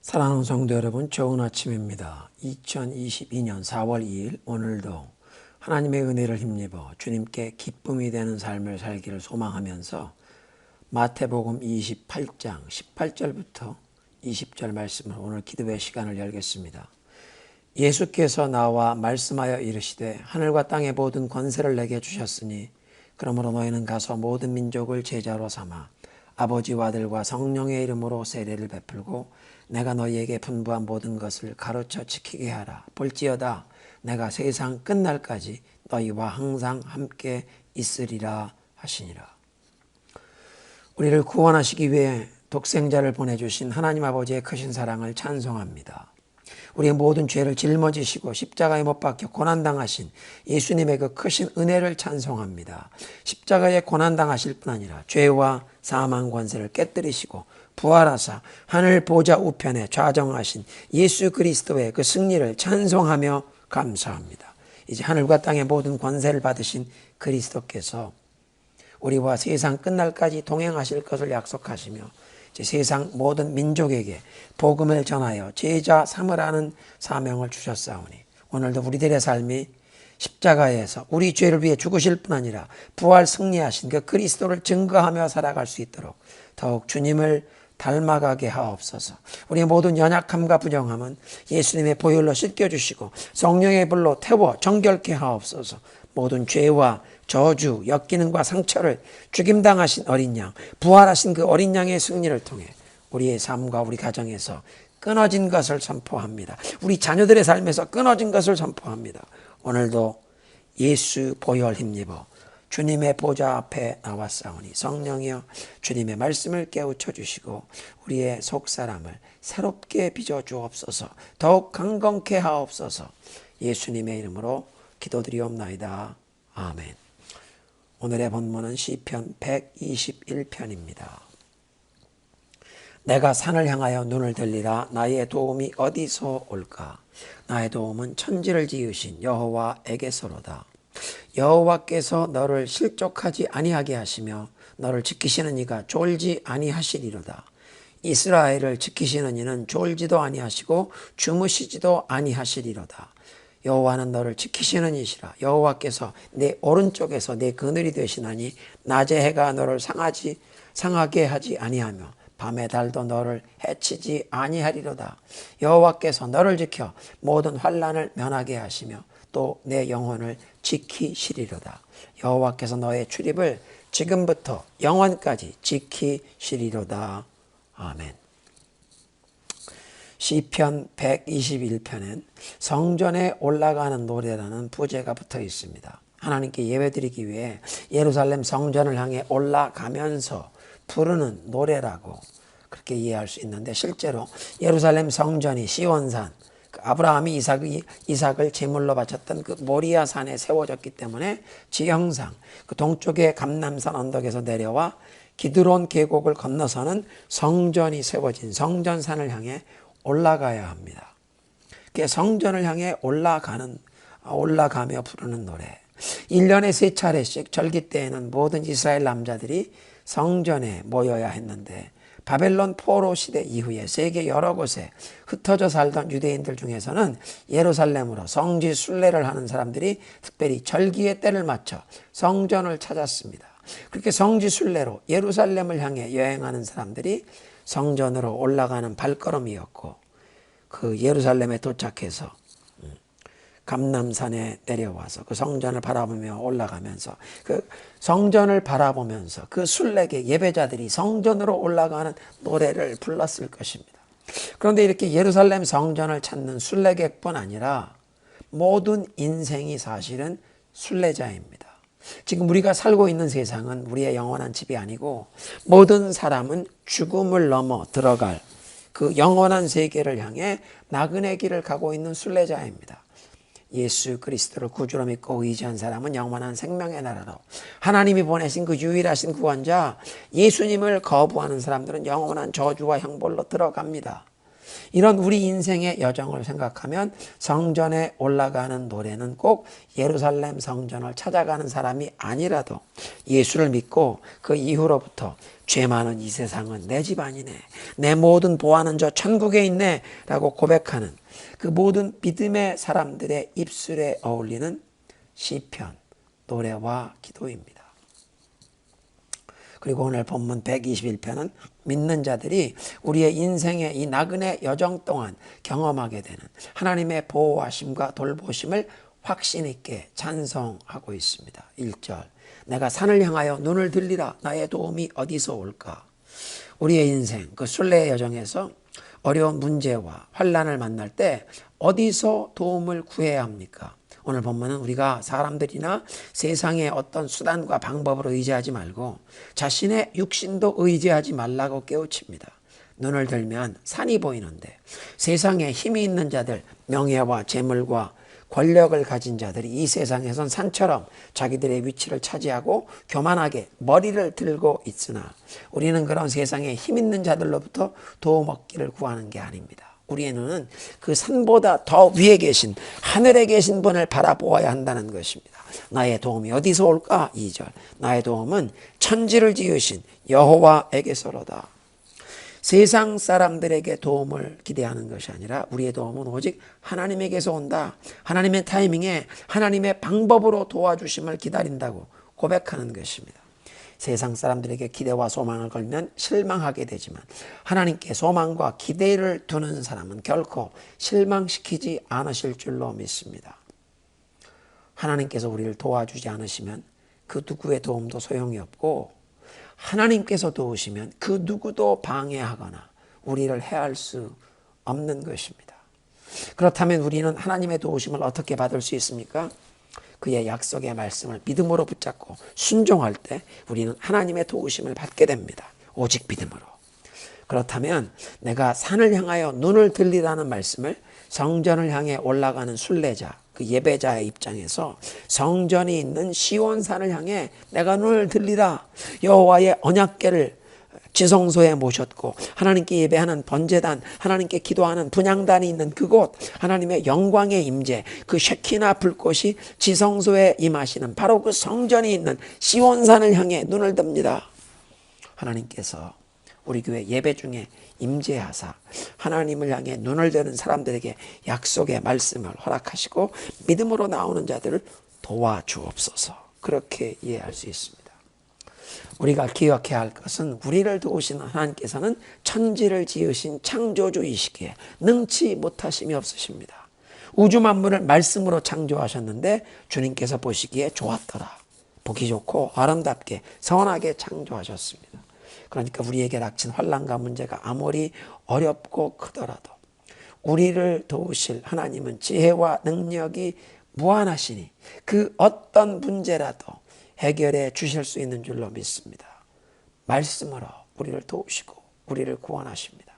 사랑하는 성도 여러분, 좋은 아침입니다. 2022년 4월 2일 오늘도 하나님의 은혜를 힘입어 주님께 기쁨이 되는 삶을 살기를 소망하면서 마태복음 28장 18절부터 20절 말씀을 오늘 기도의 시간을 열겠습니다. 예수께서 나와 말씀하여 이르시되 하늘과 땅의 모든 권세를 내게 주셨으니 그러므로 너희는 가서 모든 민족을 제자로 삼아 아버지와 아들과 성령의 이름으로 세례를 베풀고 내가 너희에게 분부한 모든 것을 가르쳐 지키게 하라. 볼지어다 내가 세상 끝날까지 너희와 항상 함께 있으리라 하시니라. 우리를 구원하시기 위해 독생자를 보내주신 하나님 아버지의 크신 사랑을 찬송합니다. 우리의 모든 죄를 짊어지시고 십자가에 못 박혀 고난당하신 예수님의 그 크신 은혜를 찬송합니다. 십자가에 고난당하실 뿐 아니라 죄와 사망 권세를 깨뜨리시고 부활하사 하늘 보좌 우편에 좌정하신 예수 그리스도의 그 승리를 찬송하며 감사합니다. 이제 하늘과 땅의 모든 권세를 받으신 그리스도께서 우리와 세상 끝날까지 동행하실 것을 약속하시며 이제 세상 모든 민족에게 복음을 전하여 제자 삼으라는 사명을 주셨사오니 오늘도 우리들의 삶이 십자가에서 우리 죄를 위해 죽으실 뿐 아니라 부활 승리하신 그 그리스도를 증거하며 살아갈 수 있도록 더욱 주님을 닮아가게 하옵소서. 우리의 모든 연약함과 부정함은 예수님의 보혈로 씻겨주시고 성령의 불로 태워 정결케 하옵소서. 모든 죄와 저주, 역기능과 상처를 죽임당하신 어린 양, 부활하신 그 어린 양의 승리를 통해 우리의 삶과 우리 가정에서 끊어진 것을 선포합니다. 우리 자녀들의 삶에서 끊어진 것을 선포합니다. 오늘도 예수 보혈 힘입어 주님의 보좌 앞에 나왔사오니 성령이여 주님의 말씀을 깨우쳐 주시고 우리의 속사람을 새롭게 빚어 주옵소서. 더욱 강건케 하옵소서. 예수님의 이름으로 기도드리옵나이다. 아멘. 오늘의 본문은 시편 121편입니다. 내가 산을 향하여 눈을 들리라. 나의 도움이 어디서 올까? 나의 도움은 천지를 지으신 여호와에게서로다. 여호와께서 너를 실족하지 아니하게 하시며 너를 지키시는 이가 졸지 아니하시리로다. 이스라엘을 지키시는 이는 졸지도 아니하시고 주무시지도 아니하시리로다. 여호와는 너를 지키시는 이시라. 여호와께서 내 오른쪽에서 내 그늘이 되시나니 낮의 해가 너를 상하게 하지 아니하며 밤의 달도 너를 해치지 아니하리로다. 여호와께서 너를 지켜 모든 환난을 면하게 하시며 또 내 영혼을 지키시리로다. 여호와께서 너의 출입을 지금부터 영원까지 지키시리로다. 아멘. 시편 121편엔 성전에 올라가는 노래라는 부제가 붙어 있습니다. 하나님께 예배드리기 위해 예루살렘 성전을 향해 올라가면서 부르는 노래라고 그렇게 이해할 수 있는데 실제로 예루살렘 성전이 시온산, 아브라함이 이삭을 제물로 바쳤던 그 모리아 산에 세워졌기 때문에 지형상 그 동쪽의 감람산 언덕에서 내려와 기드론 계곡을 건너서는 성전이 세워진 성전산을 향해 올라가야 합니다. 성전을 향해 올라가며 부르는 노래. 1년에 3차례씩 절기 때에는 모든 이스라엘 남자들이 성전에 모여야 했는데 바벨론 포로 시대 이후에 세계 여러 곳에 흩어져 살던 유대인들 중에서는 예루살렘으로 성지 순례를 하는 사람들이 특별히 절기의 때를 맞춰 성전을 찾았습니다. 그렇게 성지 순례로 예루살렘을 향해 여행하는 사람들이 성전으로 올라가는 발걸음이었고 그 예루살렘에 도착해서 감람산에 내려와서 그 성전을 바라보며 올라가면서 그 성전을 바라보면서 그 순례계 예배자들이 성전으로 올라가는 노래를 불렀을 것입니다. 그런데 이렇게 예루살렘 성전을 찾는 순례객뿐 아니라 모든 인생이 사실은 순례자입니다. 지금 우리가 살고 있는 세상은 우리의 영원한 집이 아니고 모든 사람은 죽음을 넘어 들어갈 그 영원한 세계를 향해 나그네 길을 가고 있는 순례자입니다. 예수 그리스도를 구주로 믿고 의지한 사람은 영원한 생명의 나라로 하나님이 보내신 그 유일하신 구원자 예수님을 거부하는 사람들은 영원한 저주와 형벌로 들어갑니다. 이런 우리 인생의 여정을 생각하면 성전에 올라가는 노래는 꼭 예루살렘 성전을 찾아가는 사람이 아니라도 예수를 믿고 그 이후로부터 죄 많은 이 세상은 내 집안이네, 내 모든 보화는 저 천국에 있네 라고 고백하는 그 모든 믿음의 사람들의 입술에 어울리는 시편, 노래와 기도입니다. 그리고 오늘 본문 121편은 믿는 자들이 우리의 인생의 이 나그네 여정 동안 경험하게 되는 하나님의 보호하심과 돌보심을 확신 있게 찬송하고 있습니다. 1절, 내가 산을 향하여 눈을 들리라, 나의 도움이 어디서 올까? 우리의 인생 그 순례의 여정에서 어려운 문제와 환난을 만날 때 어디서 도움을 구해야 합니까? 오늘 본문은 우리가 사람들이나 세상의 어떤 수단과 방법으로 의지하지 말고 자신의 육신도 의지하지 말라고 깨우칩니다. 눈을 들면 산이 보이는데 세상에 힘이 있는 자들, 명예와 재물과 권력을 가진 자들이 이 세상에선 산처럼 자기들의 위치를 차지하고 교만하게 머리를 들고 있으나 우리는 그런 세상에 힘 있는 자들로부터 도움 얻기를 구하는 게 아닙니다. 우리는 그 산보다 더 위에 계신 하늘에 계신 분을 바라보아야 한다는 것입니다. 나의 도움이 어디서 올까? 2절, 나의 도움은 천지를 지으신 여호와에게서로다. 세상 사람들에게 도움을 기대하는 것이 아니라 우리의 도움은 오직 하나님에게서 온다. 하나님의 타이밍에 하나님의 방법으로 도와주심을 기다린다고 고백하는 것입니다. 세상 사람들에게 기대와 소망을 걸면 실망하게 되지만 하나님께 소망과 기대를 두는 사람은 결코 실망시키지 않으실 줄로 믿습니다. 하나님께서 우리를 도와주지 않으시면 그 누구의 도움도 소용이 없고 하나님께서 도우시면 그 누구도 방해하거나 우리를 해할 수 없는 것입니다. 그렇다면 우리는 하나님의 도우심을 어떻게 받을 수 있습니까? 그의 약속의 말씀을 믿음으로 붙잡고 순종할 때 우리는 하나님의 도우심을 받게 됩니다. 오직 믿음으로. 그렇다면 내가 산을 향하여 눈을 들리라는 말씀을 성전을 향해 올라가는 순례자, 그 예배자의 입장에서 성전이 있는 시온산을 향해 내가 눈을 들리라, 여호와의 언약궤를 지성소에 모셨고 하나님께 예배하는 번제단, 하나님께 기도하는 분향단이 있는 그곳, 하나님의 영광의 임재, 그 쉐키나 불꽃이 지성소에 임하시는 바로 그 성전이 있는 시온산을 향해 눈을 듭니다. 하나님께서 우리 교회 예배 중에 임재하사 하나님을 향해 눈을 드는 사람들에게 약속의 말씀을 허락하시고 믿음으로 나오는 자들을 도와주옵소서. 그렇게 이해할 수 있습니다. 우리가 기억해야 할 것은 우리를 도우시는 하나님께서는 천지를 지으신 창조주이시기에 능치 못하심이 없으십니다. 우주 만물을 말씀으로 창조하셨는데 주님께서 보시기에 좋았더라, 보기 좋고 아름답게 선하게 창조하셨습니다. 그러니까 우리에게 닥친 환난과 문제가 아무리 어렵고 크더라도 우리를 도우실 하나님은 지혜와 능력이 무한하시니 그 어떤 문제라도 해결해 주실 수 있는 줄로 믿습니다. 말씀으로 우리를 도우시고 우리를 구원하십니다.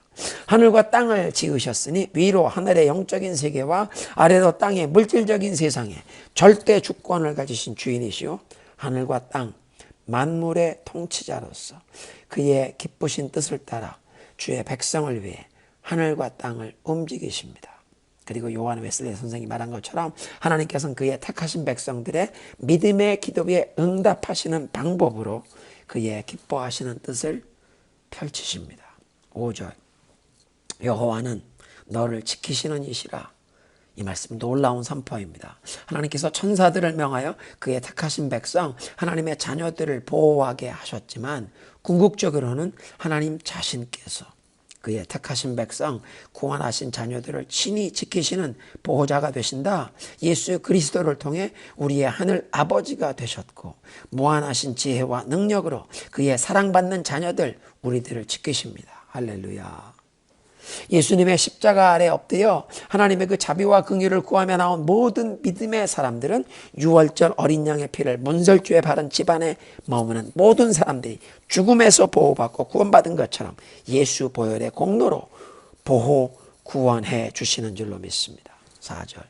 하늘과 땅을 지으셨으니 위로 하늘의 영적인 세계와 아래로 땅의 물질적인 세상에 절대 주권을 가지신 주인이시오, 하늘과 땅 만물의 통치자로서 그의 기쁘신 뜻을 따라 주의 백성을 위해 하늘과 땅을 움직이십니다. 그리고 요한 웨슬리 선생이 말한 것처럼 하나님께서는 그의 택하신 백성들의 믿음의 기도에 응답하시는 방법으로 그의 기뻐하시는 뜻을 펼치십니다. 5절, 여호와는 너를 지키시는 이시라. 이 말씀 놀라운 선포입니다. 하나님께서 천사들을 명하여 그의 택하신 백성, 하나님의 자녀들을 보호하게 하셨지만 궁극적으로는 하나님 자신께서 그의 택하신 백성, 구원하신 자녀들을 친히 지키시는 보호자가 되신다. 예수 그리스도를 통해 우리의 하늘 아버지가 되셨고 무한하신 지혜와 능력으로 그의 사랑받는 자녀들, 우리들을 지키십니다. 할렐루야. 예수님의 십자가 아래 엎드려 하나님의 그 자비와 긍휼을 구하며 나온 모든 믿음의 사람들은 유월절 어린 양의 피를 문설주에 바른 집안에 머무는 모든 사람들이 죽음에서 보호받고 구원받은 것처럼 예수 보혈의 공로로 보호 구원해 주시는 줄로 믿습니다. 4절,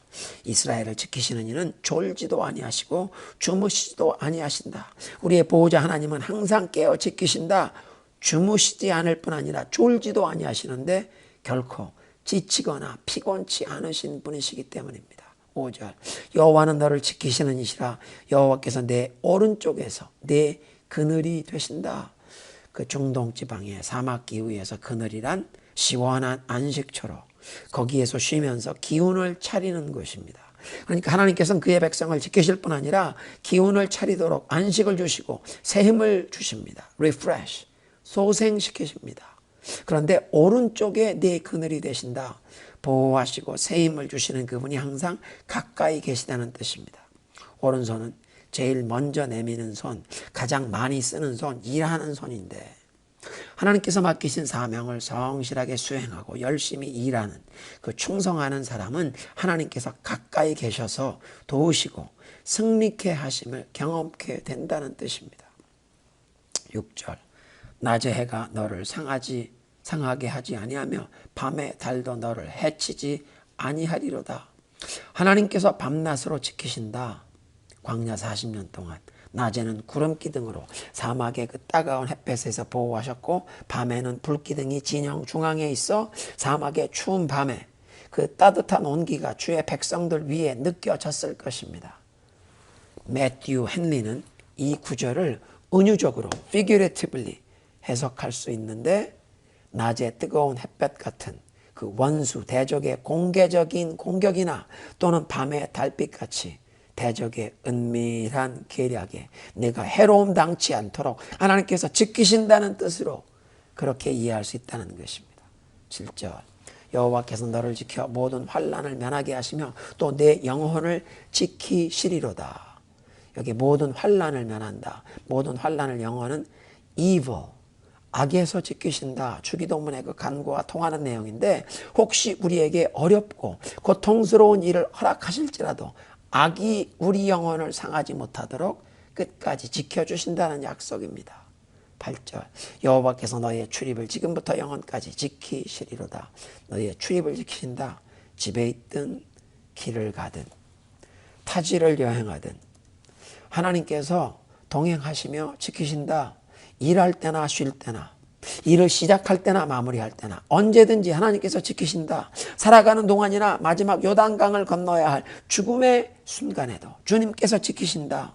이스라엘을 지키시는 이는 졸지도 아니하시고 주무시지도 아니하신다. 우리의 보호자 하나님은 항상 깨어 지키신다. 주무시지 않을 뿐 아니라 졸지도 아니하시는데 결코 지치거나 피곤치 않으신 분이시기 때문입니다. 5절 여호와는 너를 지키시는 이시라. 여호와께서 내 오른쪽에서 내 그늘이 되신다. 그 중동 지방의 사막 기후에서 그늘이란 시원한 안식처로 거기에서 쉬면서 기운을 차리는 것입니다. 그러니까 하나님께서는 그의 백성을 지키실 뿐 아니라 기운을 차리도록 안식을 주시고 새 힘을 주십니다. refresh, 소생시키십니다. 그런데 오른쪽에 네 그늘이 되신다. 보호하시고 새 힘을 주시는 그분이 항상 가까이 계시다는 뜻입니다. 오른손은 제일 먼저 내미는 손, 가장 많이 쓰는 손, 일하는 손인데 하나님께서 맡기신 사명을 성실하게 수행하고 열심히 일하는 그 충성하는 사람은 하나님께서 가까이 계셔서 도우시고 승리케 하심을 경험케 된다는 뜻입니다. 6절 낮의 해가 너를 상하게 하지 아니하며 밤의 달도 너를 해치지 아니하리로다. 하나님께서 밤낮으로 지키신다. 광야 40년 동안 낮에는 구름기둥으로 사막의 그 따가운 햇볕에서 보호하셨고 밤에는 불기둥이 진영 중앙에 있어 사막의 추운 밤에 그 따뜻한 온기가 주의 백성들 위에 느껴졌을 것입니다. 매튜 헨리는 이 구절을 은유적으로 figuratively 해석할 수 있는데 낮에 뜨거운 햇볕 같은 그 원수 대적의 공개적인 공격이나 또는 밤의 달빛같이 대적의 은밀한 계략에 내가 해로움 당치 않도록 하나님께서 지키신다는 뜻으로 그렇게 이해할 수 있다는 것입니다. 7절 여호와께서 너를 지켜 모든 환난을 면하게 하시며 또 내 영혼을 지키시리로다. 여기 모든 환난을 면한다. 모든 환난을 영혼은 evil, 악에서 지키신다. 주기도문의 그 간구와 통하는 내용인데 혹시 우리에게 어렵고 고통스러운 일을 허락하실지라도 악이 우리 영혼을 상하지 못하도록 끝까지 지켜주신다는 약속입니다. 8절 여호와께서 너의 출입을 지금부터 영원까지 지키시리로다. 너의 출입을 지키신다. 집에 있든 길을 가든 타지를 여행하든 하나님께서 동행하시며 지키신다. 일할 때나 쉴 때나 일을 시작할 때나 마무리할 때나 언제든지 하나님께서 지키신다. 살아가는 동안이나 마지막 요단강을 건너야 할 죽음의 순간에도 주님께서 지키신다.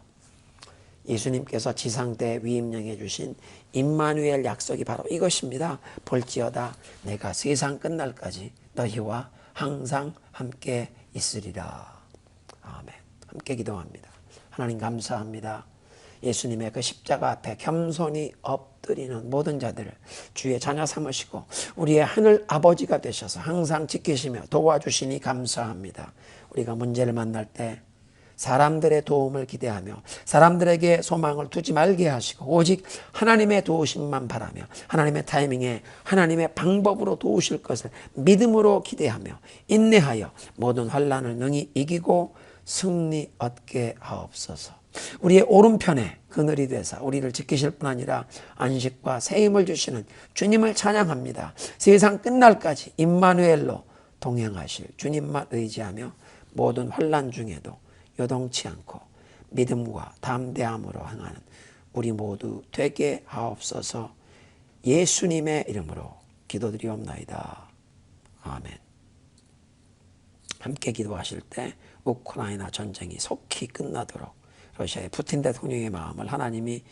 예수님께서 지상 때 위임령해 주신 임마누엘 약속이 바로 이것입니다. 볼지어다 내가 세상 끝날까지 너희와 항상 함께 있으리라. 아멘. 함께 기도합니다. 하나님 감사합니다. 예수님의 그 십자가 앞에 겸손히 엎드리는 모든 자들을 주의 자녀 삼으시고 우리의 하늘 아버지가 되셔서 항상 지키시며 도와주시니 감사합니다. 우리가 문제를 만날 때 사람들의 도움을 기대하며 사람들에게 소망을 두지 말게 하시고 오직 하나님의 도우심만 바라며 하나님의 타이밍에 하나님의 방법으로 도우실 것을 믿음으로 기대하며 인내하여 모든 환난을 능히 이기고 승리 얻게 하옵소서. 우리의 오른편에 그늘이 되사 우리를 지키실 뿐 아니라 안식과 새 힘을 주시는 주님을 찬양합니다. 세상 끝날까지 임마누엘로 동행하실 주님만 의지하며 모든 환난 중에도 요동치 않고 믿음과 담대함으로 행하는 우리 모두 되게 하옵소서. 예수님의 이름으로 기도드리옵나이다. 아멘. 함께 기도하실 때 우크라이나 전쟁이 속히 끝나도록 러시아의 푸틴 대통령의 마음을 하나님이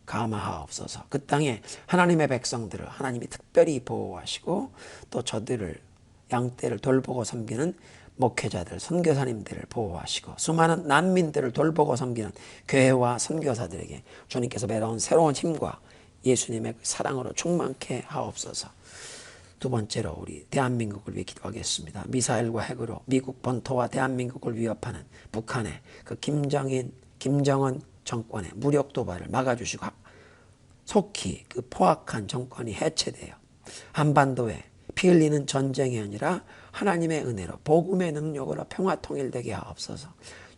감화하옵소서. 그 땅에 하나님의 백성들을 하나님이 특별히 보호하시고 또 저들을 양떼를 돌보고 섬기는 목회자들, 선교사님들을 보호하시고 수많은 난민들을 돌보고 섬기는 교회와 선교사들에게 주님께서 배려온 새로운 힘과 예수님의 사랑으로 충만케 하옵소서. 두 번째로 우리 대한민국을 위해 기도하겠습니다. 미사일과 핵으로 미국 본토와 대한민국을 위협하는 북한의 그 김정은 정권의 무력 도발을 막아주시고 속히 그 포악한 정권이 해체되어 한반도에 피 흘리는 전쟁이 아니라 하나님의 은혜로 복음의 능력으로 평화 통일되게 하옵소서.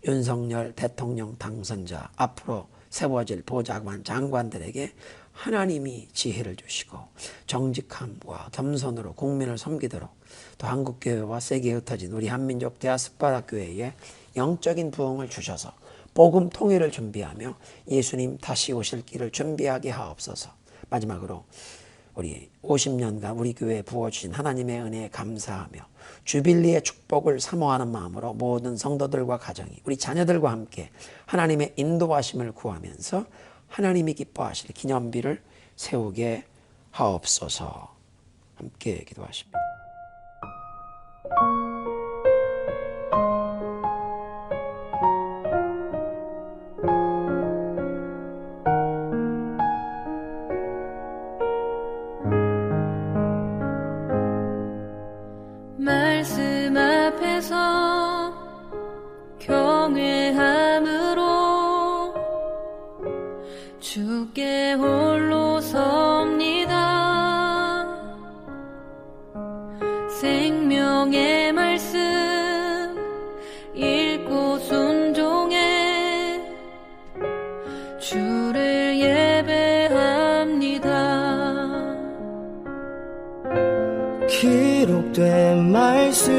윤석열 대통령 당선자 앞으로 세워질 보좌관 장관들에게 하나님이 지혜를 주시고 정직함과 겸손으로 국민을 섬기도록 또 한국교회와 세계에 흩어진 우리 한민족 디아스포라 교회에 영적인 부흥을 주셔서 복음 통일을 준비하며 예수님 다시 오실 길을 준비하게 하옵소서. 마지막으로 우리 50년간 우리 교회에 부어주신 하나님의 은혜에 감사하며 주빌리의 축복을 사모하는 마음으로 모든 성도들과 가정이 우리 자녀들과 함께 하나님의 인도하심을 구하면서 하나님이 기뻐하실 기념비를 세우게 하옵소서. 함께 기도하십니다. 말씀 앞에서 경외함으로 주께 홀로 섭니다. 생명의 말씀 읽고 순종해 주를 예배합니다. 기록된 말씀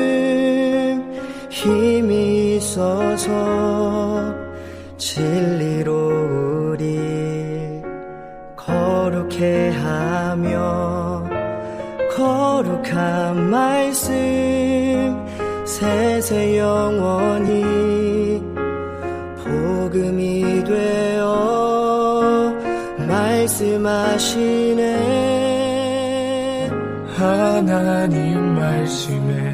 힘이 있어서 진리로 우리 거룩해 하며 거룩한 말씀 세세 영원히 복음이 되어 말씀하시네. 하나님 말씀에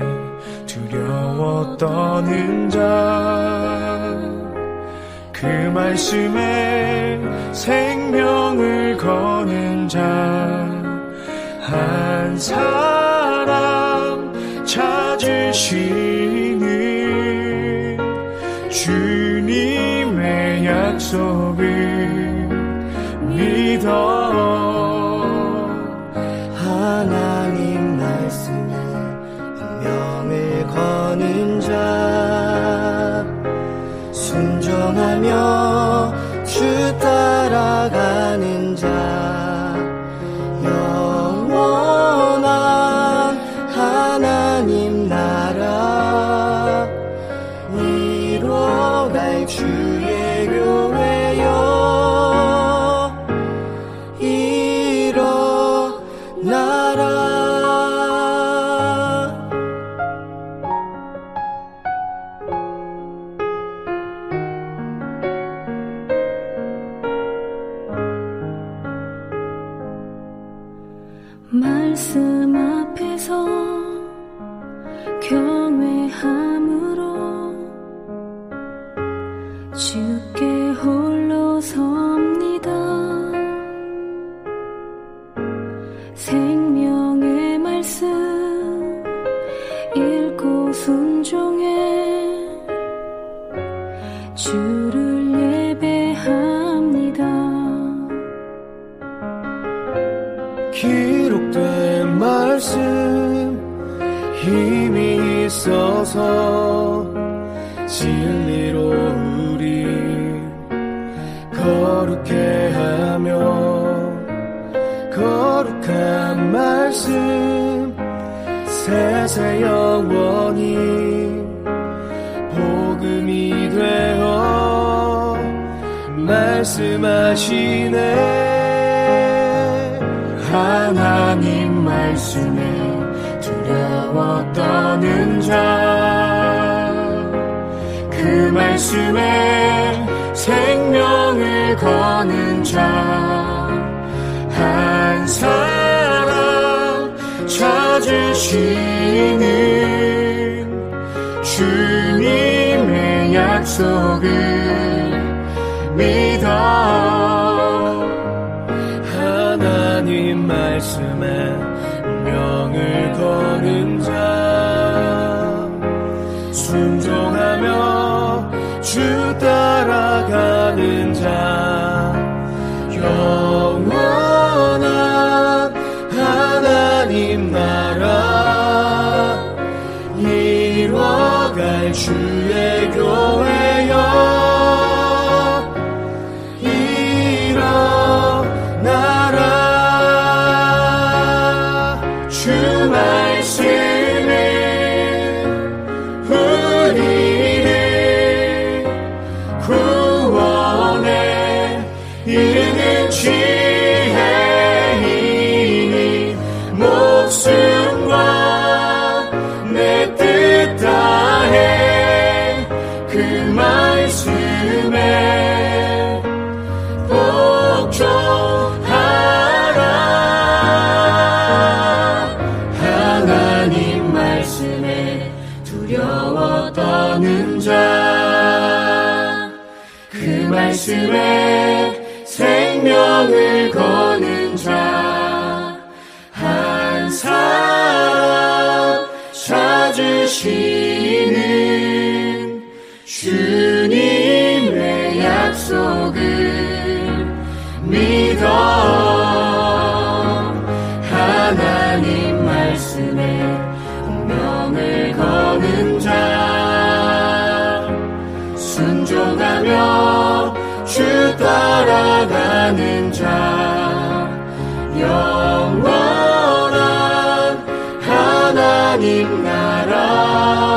두려워 떠는 자, 그 말씀에 생명을 거는 자 한 사람 찾으시는 주님의 약속을 믿어. 하나님 말씀에 운명을 거는 자 순종하며 주 따라가는 자 영원한 하나님 나라 이뤄갈 주의 교회여 일어나라. 말씀 앞에서 경외함으로 주께 홀로 섭니다. 생명의 말씀 읽고 순종해 주를 예배합니다. 기록된 말씀 힘이 있어서 진리로 우리 거룩해 하며 거룩한 말씀 세세 영원히 복음이 되어 말씀하시네. 하나님 말씀에 두려워 떠는 자, 그 말씀에 생명을 거는 자 한 사람 찾으시는 주님의 약속을 믿어. 하나님 말씀에 명을 거는 자 순종하며 주 따라가는 자 영원한 하나님 나라 이뤄갈 주의 교회여 내 뜻 다해 그 말씀에 복종하라. 하나님 말씀에 두려워 떠는 자, 그 말씀에 생명을 거는 자, 한 사람 찾으시는 주님의 약속을 믿어. 하나님 말씀에 운명을 거는 자, 순종하며 주 따라가는 자, 영원한 하나님 나라